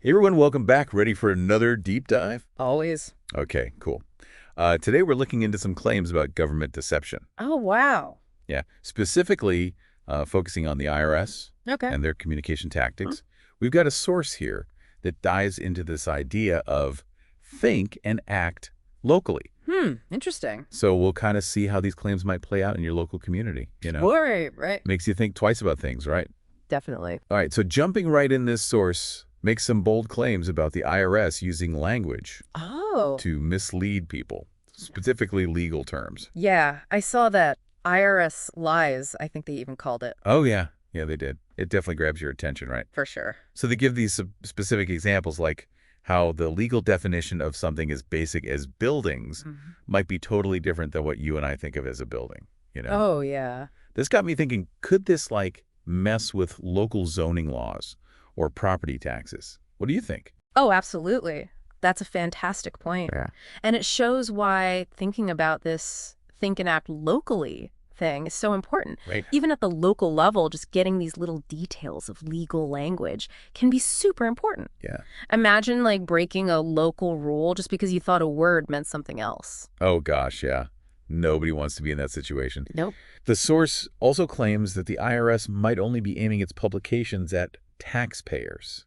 Hey everyone, welcome back. Ready for another deep dive? Always. Okay, cool. Today we're looking into some claims about government deception. Oh, wow. Yeah, specifically focusing on the IRS Okay. and their communication tactics. We've got a source here that dives into this idea of think and act locally. Interesting. So we'll kind of see how these claims might play out in your local community, Right. Makes you think twice about things, right? Definitely. All right, so jumping right in this source makes some bold claims about the IRS using language Oh. to mislead people, specifically legal terms. Yeah, I saw that. IRS Lies, I think they even called it. Oh, yeah. Yeah, they did. It definitely grabs your attention, right? For sure. So they give these specific examples like how the legal definition of something as basic as buildings might be totally different than what you and I think of as a building, Oh, yeah. This got me thinking, could this mess with local zoning laws or property taxes? What do you think? Oh, absolutely. That's a fantastic point. Yeah. And it shows why thinking about this think and act locally thing is so important. Right. Even at the local level, just getting these little details of legal language can be super important. Yeah. Imagine breaking a local rule just because you thought a word meant something else. Oh, gosh, yeah. Nobody wants to be in that situation. Nope. The source also claims that the IRS might only be aiming its publications at taxpayers,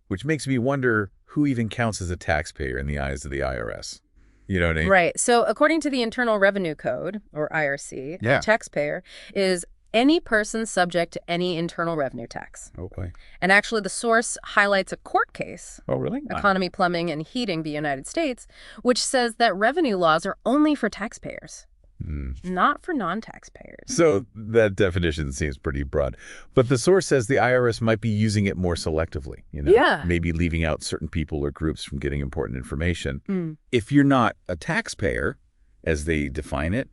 which makes me wonder who even counts as a taxpayer in the eyes of the IRS. You know what I mean? Right. So according to the Internal Revenue Code, or IRC, Yeah. a taxpayer is any person subject to any internal revenue tax. Okay. And actually, the source highlights a court case, Oh, really? Economy, Plumbing, and Heating, the United States, which says that revenue laws are only for taxpayers, not for non-taxpayers. So that definition seems pretty broad. But the source says the IRS might be using it more selectively, Yeah. Maybe leaving out certain people or groups from getting important information. If you're not a taxpayer, as they define it,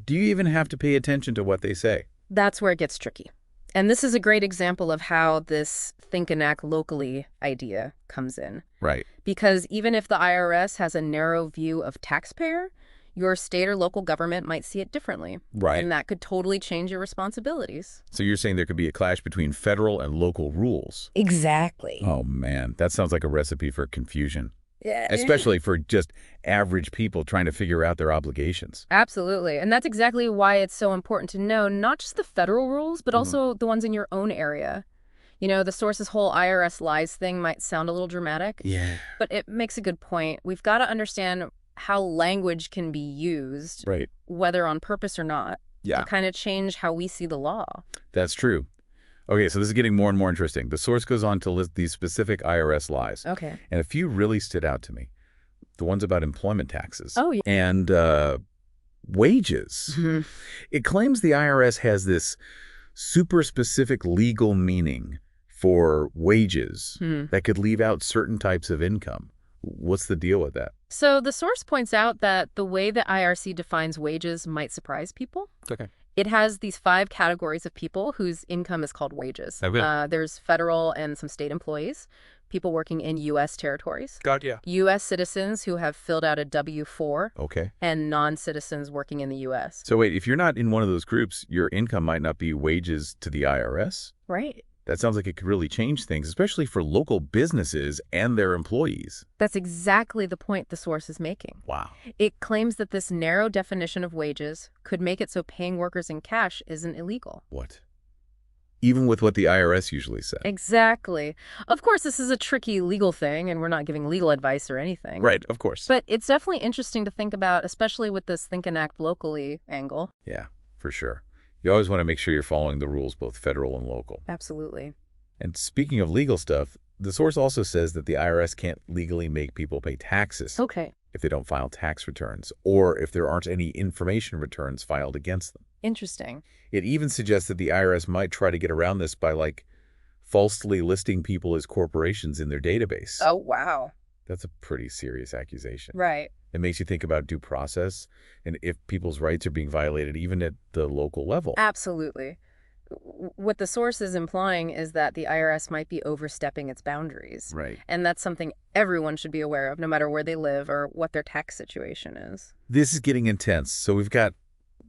do you even have to pay attention to what they say? That's where it gets tricky. And this is a great example of how this think and act locally idea comes in. Right. Because even if the IRS has a narrow view of taxpayer, your state or local government might see it differently. Right. And that could totally change your responsibilities. So you're saying there could be a clash between federal and local rules? Exactly. Oh, man, that sounds like a recipe for confusion, Yeah. especially for just average people trying to figure out their obligations. Absolutely. And that's exactly why it's so important to know not just the federal rules, but also the ones in your own area. The source's whole IRS lies thing might sound a little dramatic, Yeah. but it makes a good point. We've got to understand how language can be used, Right. whether on purpose or not, Yeah. to kind of change how we see the law. That's true. Okay, so this is getting more and more interesting. The source goes on to list these specific IRS lies. Okay. And a few really stood out to me. The ones about employment taxes. Oh, yeah. And wages. It claims the IRS has this super specific legal meaning for wages that could leave out certain types of income. What's the deal with that? So the source points out that the way the IRC defines wages might surprise people. Okay. It has these 5 categories of people whose income is called wages. Okay. There's federal and some state employees, people working in U.S. territories, Got ya. U.S. citizens who have filled out a W-4, Okay. and non-citizens working in the U.S. So wait, if you're not in one of those groups, your income might not be wages to the IRS? Right. That sounds like it could really change things, especially for local businesses and their employees. That's exactly the point the source is making. Wow. It claims that this narrow definition of wages could make it so paying workers in cash isn't illegal. What? Even with what the IRS usually said. Exactly. Of course, this is a tricky legal thing, and we're not giving legal advice or anything. Right, of course. But it's definitely interesting to think about, especially with this think and act locally angle. Yeah, for sure. You always want to make sure you're following the rules, both federal and local. Absolutely. And speaking of legal stuff, the source also says that the IRS can't legally make people pay taxes Okay. if they don't file tax returns, or if there aren't any information returns filed against them. Interesting. It even suggests that the IRS might try to get around this by, falsely listing people as corporations in their database. Oh, wow. That's a pretty serious accusation. Right. It makes you think about due process and if people's rights are being violated even at the local level. Absolutely. What the source is implying is that the IRS might be overstepping its boundaries. Right. And that's something everyone should be aware of, no matter where they live or what their tax situation is. This is getting intense. So we've got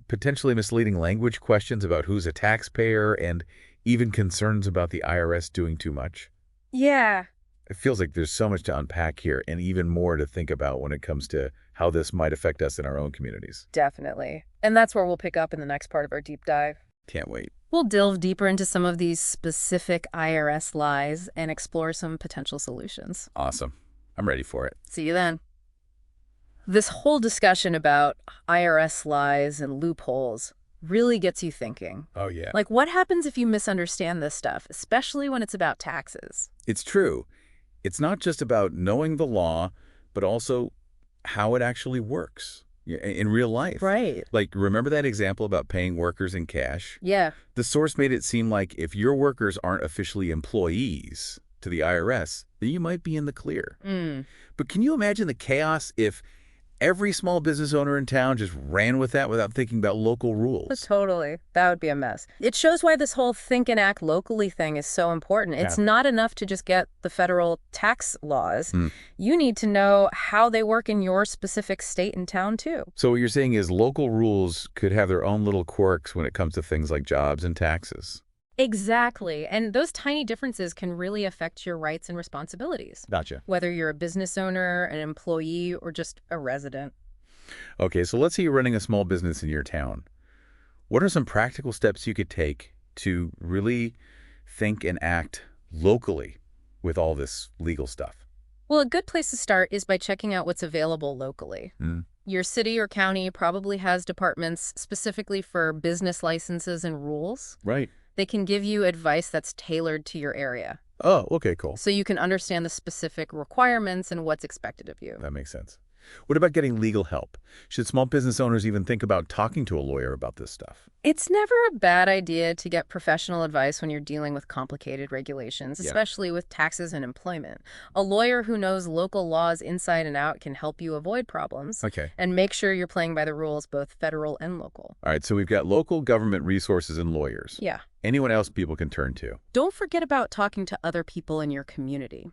potentially misleading language questions about who's a taxpayer and even concerns about the IRS doing too much. Yeah. It feels like there's so much to unpack here and even more to think about when it comes to how this might affect us in our own communities. Definitely. And that's where we'll pick up in the next part of our deep dive. Can't wait. We'll delve deeper into some of these specific IRS lies and explore some potential solutions. Awesome. I'm ready for it. See you then. This whole discussion about IRS lies and loopholes really gets you thinking. Oh, yeah. Like, what happens if you misunderstand this stuff, especially when it's about taxes? It's true. It's not just about knowing the law, but also how it actually works in real life. Right. Like, remember that example about paying workers in cash? Yeah. The source made it seem like if your workers aren't officially employees to the IRS, then you might be in the clear. But can you imagine the chaos if every small business owner in town just ran with that without thinking about local rules? Totally. That would be a mess. It shows why this whole think and act locally thing is so important. It's not enough to just get the federal tax laws. You need to know how they work in your specific state and town, too. So what you're saying is local rules could have their own little quirks when it comes to things like jobs and taxes. Exactly. And those tiny differences can really affect your rights and responsibilities. Gotcha. Whether you're a business owner, an employee, or just a resident. Okay, so let's say you're running a small business in your town. What are some practical steps you could take to really think and act locally with all this legal stuff? Well, a good place to start is by checking out what's available locally. Your city or county probably has departments specifically for business licenses and rules. Right. They can give you advice that's tailored to your area. Oh, okay, cool. So you can understand the specific requirements and what's expected of you. That makes sense. What about getting legal help? Should small business owners even think about talking to a lawyer about this stuff? It's never a bad idea to get professional advice when you're dealing with complicated regulations, especially with taxes and employment. A lawyer who knows local laws inside and out can help you avoid problems and make sure you're playing by the rules, both federal and local. All right, so we've got local government resources and lawyers. Yeah. Anyone else people can turn to? Don't forget about talking to other people in your community.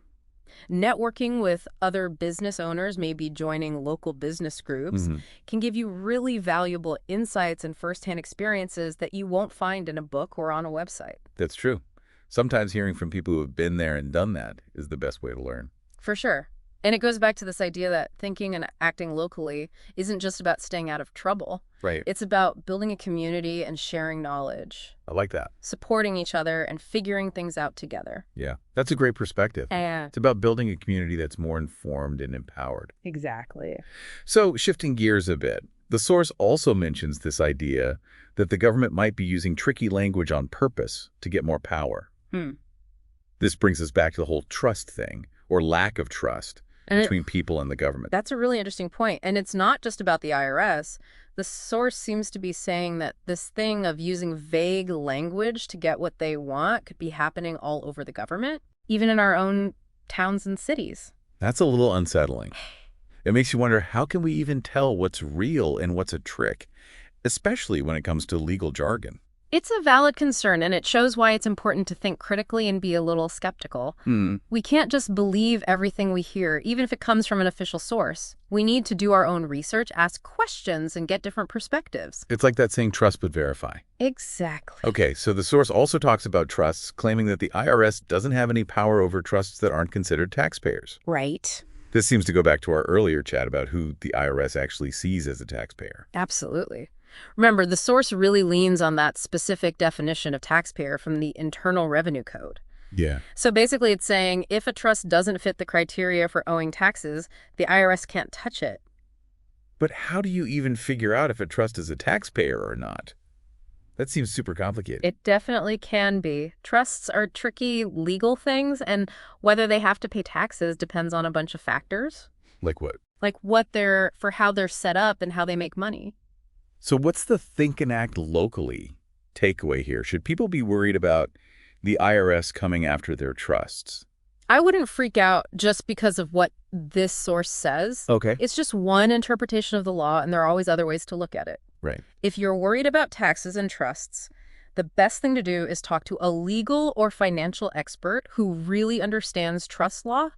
Networking with other business owners, maybe joining local business groups, can give you really valuable insights and firsthand experiences that you won't find in a book or on a website. That's true. Sometimes hearing from people who have been there and done that is the best way to learn. For sure. And it goes back to this idea that thinking and acting locally isn't just about staying out of trouble. Right. It's about building a community and sharing knowledge. I like that. Supporting each other and figuring things out together. Yeah, that's a great perspective. It's about building a community that's more informed and empowered. Exactly. So shifting gears a bit, the source also mentions this idea that the government might be using tricky language on purpose to get more power. This brings us back to the whole trust thing, or lack of trust between people and the government. That's a really interesting point. And it's not just about the IRS. The source seems to be saying that this thing of using vague language to get what they want could be happening all over the government, even in our own towns and cities. That's a little unsettling. It makes you wonder, how can we even tell what's real and what's a trick, especially when it comes to legal jargon? It's a valid concern, and it shows why it's important to think critically and be a little skeptical. We can't just believe everything we hear, even if it comes from an official source. We need to do our own research, ask questions, and get different perspectives. It's like that saying, trust but verify. Exactly. Okay, so the source also talks about trusts, claiming that the IRS doesn't have any power over trusts that aren't considered taxpayers. Right. This seems to go back to our earlier chat about who the IRS actually sees as a taxpayer. Absolutely. Remember, the source really leans on that specific definition of taxpayer from the Internal Revenue Code. Yeah. So basically it's saying if a trust doesn't fit the criteria for owing taxes, the IRS can't touch it. But how do you even figure out if a trust is a taxpayer or not? That seems super complicated. It definitely can be. Trusts are tricky legal things, and whether they have to pay taxes depends on a bunch of factors. Like what? Like how they're set up and how they make money. So what's the think and act locally takeaway here? Should people be worried about the IRS coming after their trusts? I wouldn't freak out just because of what this source says. Okay. It's just one interpretation of the law, and there are always other ways to look at it. Right. If you're worried about taxes and trusts, the best thing to do is talk to a legal or financial expert who really understands trust law,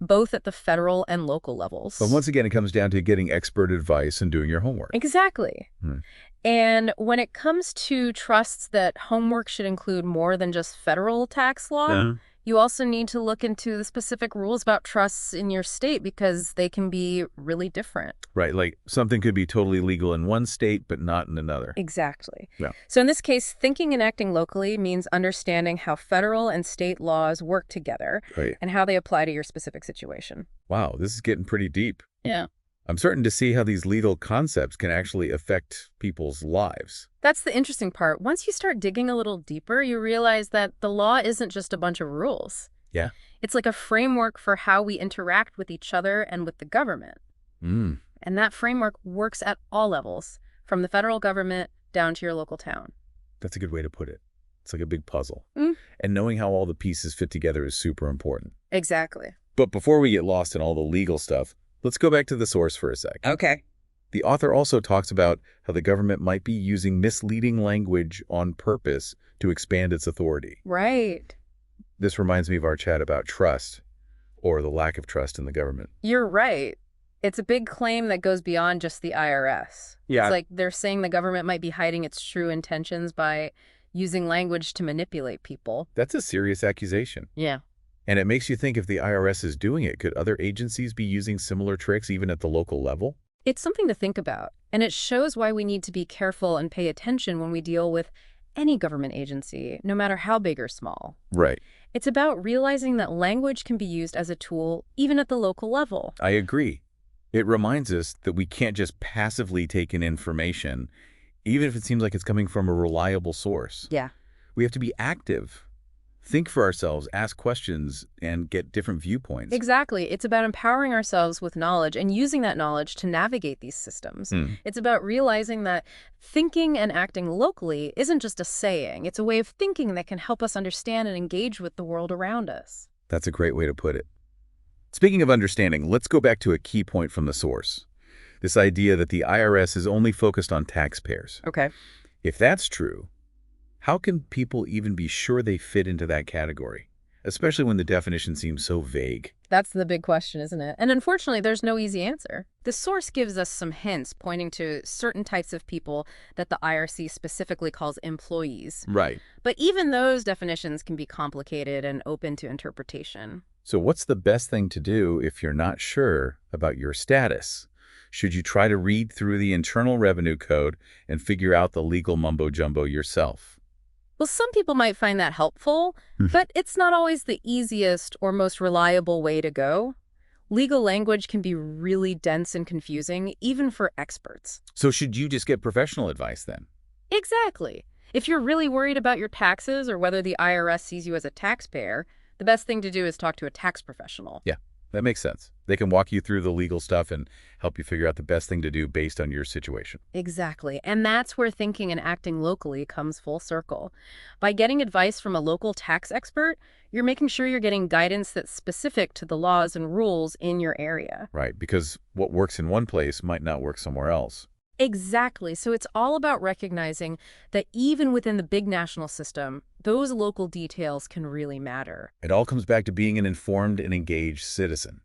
both at the federal and local levels. But once again, it comes down to getting expert advice and doing your homework. Exactly. And when it comes to trusts that homework should include more than just federal tax law, You also need to look into the specific rules about trusts in your state because they can be really different. Right, like something could be totally legal in one state, but not in another. Exactly. Yeah. So in this case, thinking and acting locally means understanding how federal and state laws work together Right. and how they apply to your specific situation. Wow, this is getting pretty deep. Yeah. I'm starting to see how these legal concepts can actually affect people's lives. That's the interesting part. Once you start digging a little deeper, you realize that the law isn't just a bunch of rules. Yeah. It's like a framework for how we interact with each other and with the government. Mm. And that framework works at all levels, from the federal government down to your local town. That's a good way to put it. It's like a big puzzle. Mm. And knowing how all the pieces fit together is super important. Exactly. But before we get lost in all the legal stuff, let's go back to the source for a sec. Okay. The author also talks about how the government might be using misleading language on purpose to expand its authority. Right. This reminds me of our chat about trust, or the lack of trust in the government. You're right. It's a big claim that goes beyond just the IRS. Yeah. It's like they're saying the government might be hiding its true intentions by using language to manipulate people. That's a serious accusation. Yeah. And it makes you think if the IRS is doing it, could other agencies be using similar tricks even at the local level? It's something to think about, and it shows why we need to be careful and pay attention when we deal with any government agency, no matter how big or small. Right. It's about realizing that language can be used as a tool even at the local level. I agree. It reminds us that we can't just passively take in information, even if it seems like it's coming from a reliable source. Yeah. We have to be active, think for ourselves, ask questions, and get different viewpoints. Exactly. It's about empowering ourselves with knowledge and using that knowledge to navigate these systems. It's about realizing that thinking and acting locally isn't just a saying. It's a way of thinking that can help us understand and engage with the world around us. That's a great way to put it. Speaking of understanding, let's go back to a key point from the source. This idea that the IRS is only focused on taxpayers. Okay. If that's true, how can people even be sure they fit into that category, especially when the definition seems so vague? That's the big question, isn't it? And unfortunately, there's no easy answer. The source gives us some hints pointing to certain types of people that the IRC specifically calls employees. Right. But even those definitions can be complicated and open to interpretation. So what's the best thing to do if you're not sure about your status? Should you try to read through the Internal Revenue Code and figure out the legal mumbo-jumbo yourself? Well, some people might find that helpful, but it's not always the easiest or most reliable way to go. Legal language can be really dense and confusing, even for experts. So should you just get professional advice then? Exactly. If you're really worried about your taxes or whether the IRS sees you as a taxpayer, the best thing to do is talk to a tax professional. Yeah, that makes sense. They can walk you through the legal stuff and help you figure out the best thing to do based on your situation. Exactly. And that's where thinking and acting locally comes full circle. By getting advice from a local tax expert, you're making sure you're getting guidance that's specific to the laws and rules in your area. Right, because what works in one place might not work somewhere else. Exactly. So it's all about recognizing that even within the big national system, those local details can really matter. It all comes back to being an informed and engaged citizen.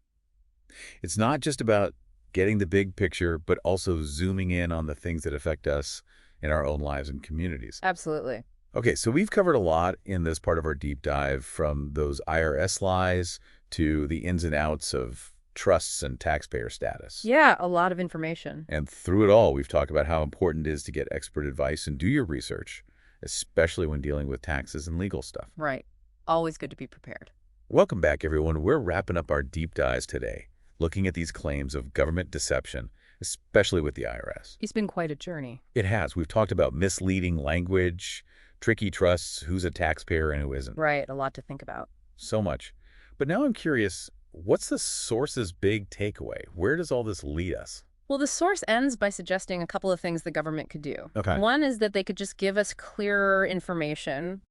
It's not just about getting the big picture, but also zooming in on the things that affect us in our own lives and communities. Absolutely. Okay, so we've covered a lot in this part of our deep dive, from those IRS lies to the ins and outs of trusts and taxpayer status. Yeah, a lot of information. And through it all, we've talked about how important it is to get expert advice and do your research, especially when dealing with taxes and legal stuff. Right. Always good to be prepared. Welcome back, everyone. We're wrapping up our deep dives today, looking at these claims of government deception, especially with the IRS. It's been quite a journey. It has. We've talked about misleading language, tricky trusts, who's a taxpayer and who isn't. Right. A lot to think about. So much. But now I'm curious, what's the source's big takeaway? Where does all this lead us? Well, the source ends by suggesting a couple of things the government could do. Okay. One is that they could just give us clearer information,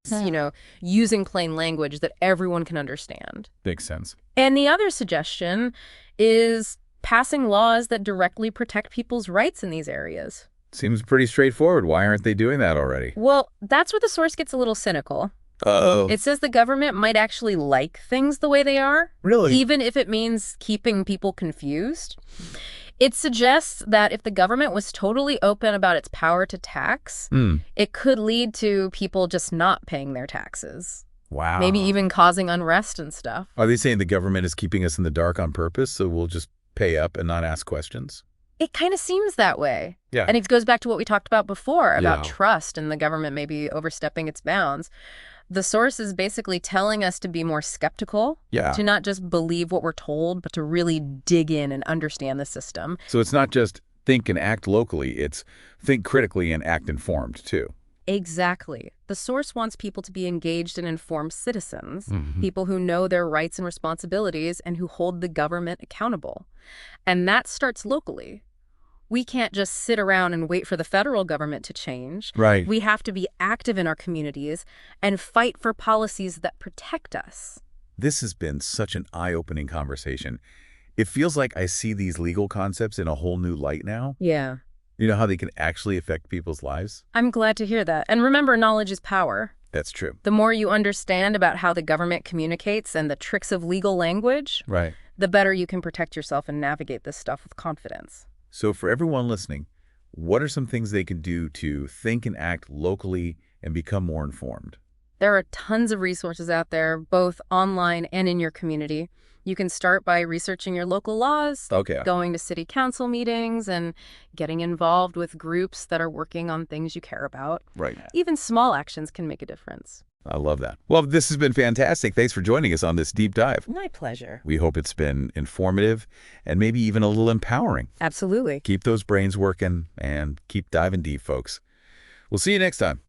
using plain language that everyone can understand. Makes sense. And the other suggestion is passing laws that directly protect people's rights in these areas. Seems pretty straightforward. Why aren't they doing that already? Well, that's where the source gets a little cynical. Uh-oh. It says the government might actually like things the way they are, Really? even if it means keeping people confused. It suggests that if the government was totally open about its power to tax, it could lead to people just not paying their taxes. Maybe Wow. even causing unrest and stuff. Are they saying the government is keeping us in the dark on purpose, so we'll just pay up and not ask questions? It kind of seems that way. Yeah. And it goes back to what we talked about before about Yeah. trust and the government maybe overstepping its bounds. The source is basically telling us to be more skeptical, Yeah. to not just believe what we're told, but to really dig in and understand the system. So it's not just think and act locally, it's think critically and act informed, too. Exactly. The source wants people to be engaged and informed citizens, Mhm. people who know their rights and responsibilities and who hold the government accountable. And that starts locally. We can't just sit around and wait for the federal government to change. Right. We have to be active in our communities and fight for policies that protect us. This has been such an eye-opening conversation. It feels like I see these legal concepts in a whole new light now. Yeah. You know how they can actually affect people's lives? I'm glad to hear that. And remember, knowledge is power. That's true. The more you understand about how the government communicates and the tricks of legal language, Right. the better you can protect yourself and navigate this stuff with confidence. So for everyone listening, what are some things they can do to think and act locally and become more informed? There are tons of resources out there, both online and in your community. You can start by researching your local laws, Okay. going to city council meetings, and getting involved with groups that are working on things you care about. Right. Even small actions can make a difference. I love that. Well, this has been fantastic. Thanks for joining us on this deep dive. My pleasure. We hope it's been informative and maybe even a little empowering. Absolutely. Keep those brains working and keep diving deep, folks. We'll see you next time.